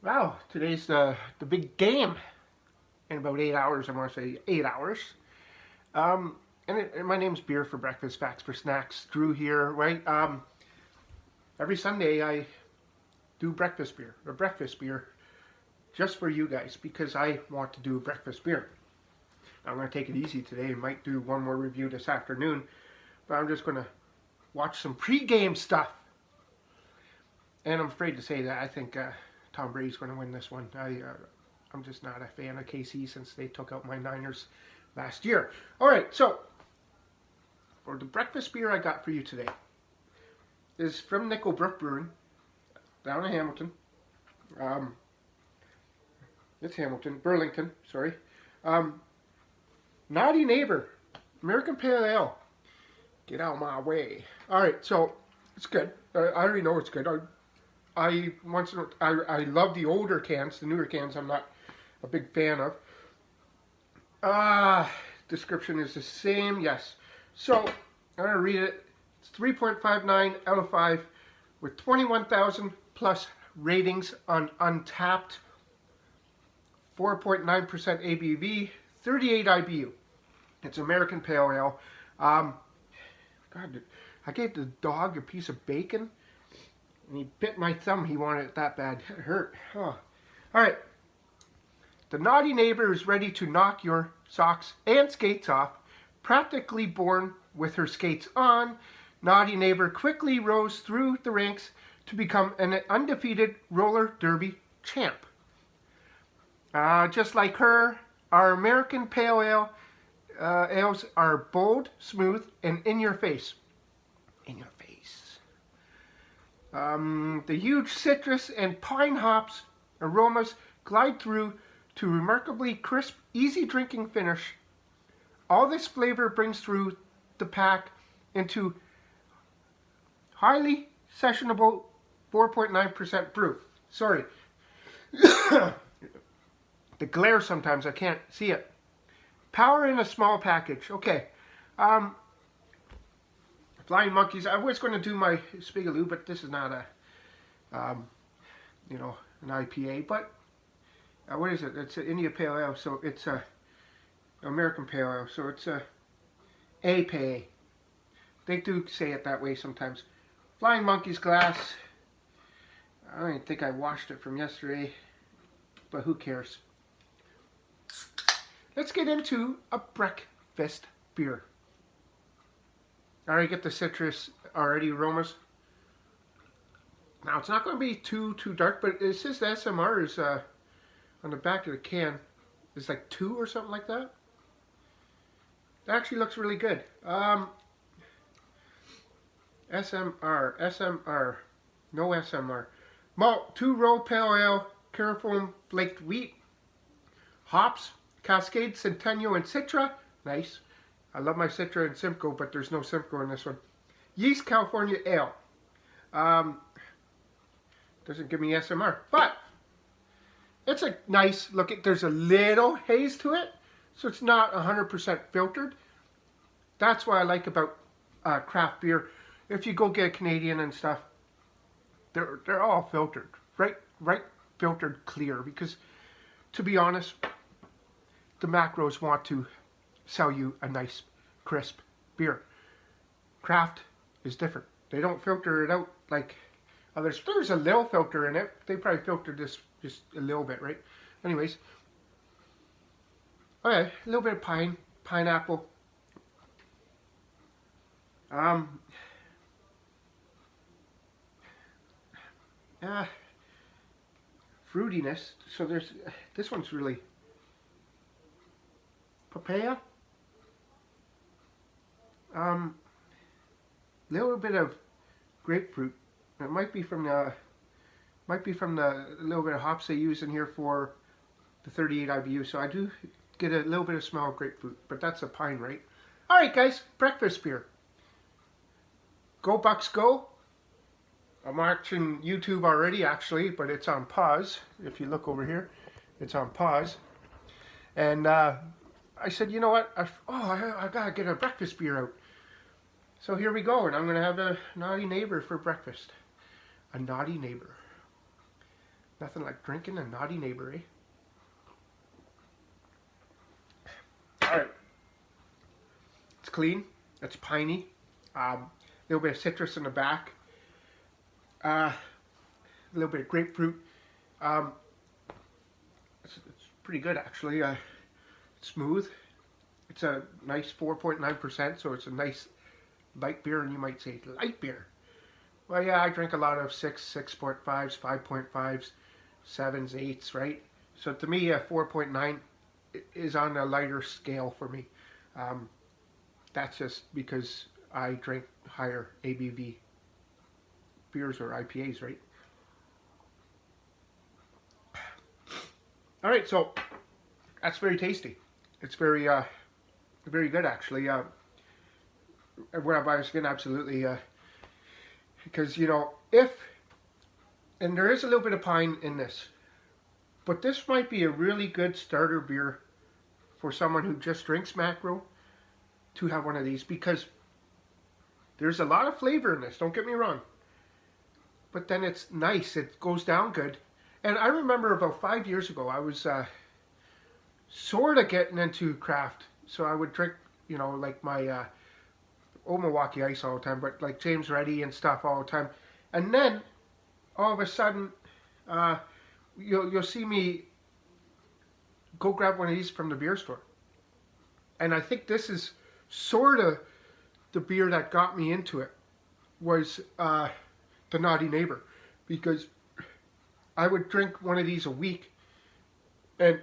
Wow, today's the big game in about 8 hours. I want to say 8 hours. Um, and my name's Beer for Breakfast, Facts for Snacks. Drew here, right? Every Sunday I do breakfast beer, just for you guys because I want to do a breakfast beer. I'm going to take it easy today. I might do one more review this afternoon, but I'm just going to watch some pre-game stuff. And I'm afraid to say that I think Tom Brady's going to win this one. I'm just not a fan of KC since they took out my Niners last year. All right, so for the breakfast beer I got for you today is from Brook Brewery down in Hamilton. It's Hamilton, Burlington, sorry. Naughty Neighbor, American Pale Ale. Get out of my way. All right, so it's good. I already know it's good. I love the older cans. The newer cans I'm not a big fan of. Description is the same, yes. So, I'm going to read it. It's 3.59 out of 5 with 21,000 plus ratings on Untapped. 4.9% ABV, 38 IBU. It's American Pale Ale. God, I gave the dog a piece of bacon and he bit my thumb. He wanted it that bad. It hurt. Oh. All right. The Naughty Neighbor is ready to knock your socks and skates off. Practically born with her skates on, Naughty Neighbor quickly rose through the ranks to become an undefeated roller derby champ. Just like her, our American Pale Ale ales are bold, smooth, and in your face. In your face. The huge citrus and pine hops aromas glide through to remarkably crisp, easy drinking finish. All this flavor brings through the pack into highly sessionable 4.9% brew. Sorry. The glare sometimes, I can't see it. Power in a small package. Okay. Flying Monkeys. I was going to do my Spigaloo, but this is not a, an IPA. But what is it? It's an India Pale Ale, so it's a American Pale Ale, so it's a APA. They do say it that way sometimes. Flying Monkeys glass. I don't even think I washed it from yesterday, but who cares? Let's get into a breakfast beer. I already get the citrus already aromas. Now it's not going to be too dark, but it says the SMR is on the back of the can is like 2 or something like that. That actually looks really good. SMR, no SMR. Malt, 2-row pale ale, carafoam flaked wheat, hops, Cascade, Centennial, and Citra. Nice. I love my Citra and Simcoe, but there's no Simcoe in this one. Yeast California Ale. Doesn't give me SMR, but it's a nice look. There's a little haze to it, so it's not 100% filtered. That's what I like about craft beer. If you go get a Canadian and stuff, they're all filtered, right filtered clear. Because to be honest, the macros want to sell you a nice, crisp beer. Craft is different. They don't filter it out like others. There's a little filter in it. They probably filtered this just a little bit, right? Anyways. Okay, a little bit of pineapple. Fruitiness. So there's, this one's really papaya. Little bit of grapefruit. It might be from the little bit of hops they use in here for the 38 IBU. So I do get a little bit of smell of grapefruit, but that's a pine, right? All right, guys, breakfast beer. Go Bucks, go! I'm watching YouTube already, actually, but it's on pause. If you look over here, it's on pause. And I said, you know what? I gotta get a breakfast beer out. So here we go, and I'm gonna have a Naughty Neighbor for breakfast. A Naughty Neighbor. Nothing like drinking a Naughty Neighbor, eh? Alright. It's clean. It's piney. A little bit of citrus in the back. A little bit of grapefruit. It's pretty good, actually. Smooth. It's a nice 4.9%, so it's a nice light beer, and you might say light beer. Well, yeah, I drink a lot of 6.5s, 5.5s, 7s, 8s, right? So to me, a 4.9 is on a lighter scale for me. That's just because I drink higher ABV beers or IPAs, right? All right, so that's very tasty. It's very, very good, actually. Would I buy this again? Absolutely. Because, you know, and there is a little bit of pine in this, but this might be a really good starter beer for someone who just drinks macro to have one of these, because there's a lot of flavor in this, don't get me wrong. But then it's nice, it goes down good. And I remember about 5 years ago, I was sort of getting into craft. So I would drink, you know, like my old Milwaukee Ice all the time, but like James Reddy and stuff all the time. And then, all of a sudden, you'll see me go grab one of these from the beer store. And I think this is sort of the beer that got me into it, was the Naughty Neighbor. Because I would drink one of these a week, and,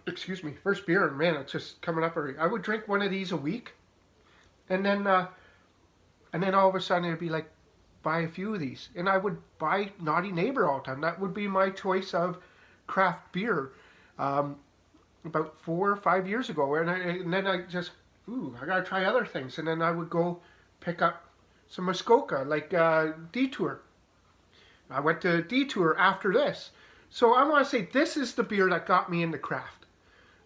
excuse me, first beer, and man, it's just coming up already. I would drink one of these a week, and then all of a sudden it'd be like, buy a few of these. And I would buy Naughty Neighbor all the time. That would be my choice of craft beer about 4 or 5 years ago. And then I just, I gotta try other things. And then I would go pick up some Muskoka, like Detour. I went to Detour after this. So I want to say this is the beer that got me into craft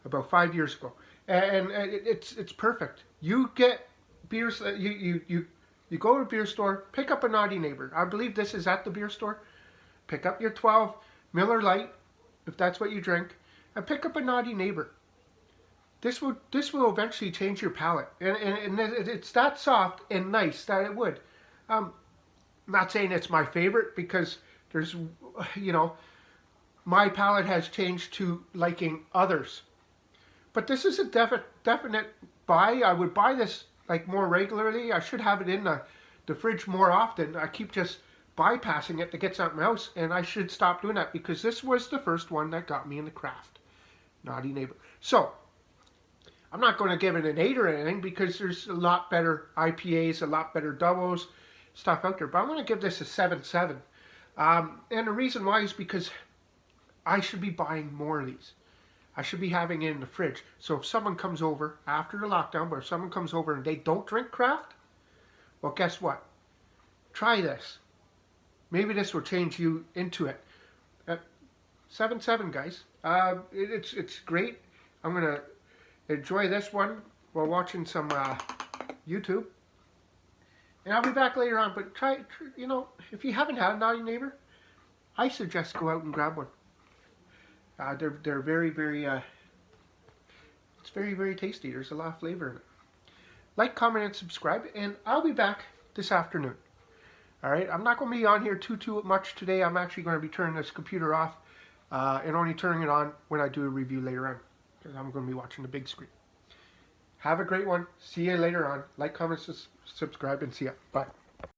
about 5 years ago. And it's perfect. You get beers that you go to a beer store, pick up a Naughty Neighbor. I believe this is at the beer store. Pick up your 12 Miller Lite, if that's what you drink, and pick up a Naughty Neighbor. This will eventually change your palate. And it's that soft and nice that it would. I'm not saying it's my favorite, because there's, you know, my palate has changed to liking others. But this is a definite buy. I would buy this like more regularly. I should have it in the fridge more often. I keep just bypassing it to get something else, and I should stop doing that, because this was the first one that got me into craft. Naughty Neighbor. So, I'm not going to give it an 8 or anything, because there's a lot better IPAs, a lot better doubles, stuff out there. But I'm going to give this a 7.7. And the reason why is because I should be buying more of these. I should be having it in the fridge. So if someone comes over after the lockdown, or if someone comes over and they don't drink craft, well, guess what? Try this. Maybe this will change you into it. 7.7, guys. It's great. I'm going to enjoy this one while watching some YouTube. And I'll be back later on. But try, you know, if you haven't had a Naughty Neighbor, I suggest go out and grab one. They're very, very, it's very, very tasty. There's a lot of flavor in it. Like, comment, and subscribe, and I'll be back this afternoon. All right, I'm not going to be on here too much today. I'm actually going to be turning this computer off and only turning it on when I do a review later on, because I'm going to be watching the big screen. Have a great one. See you later on. Like, comment, subscribe, and see ya. Bye.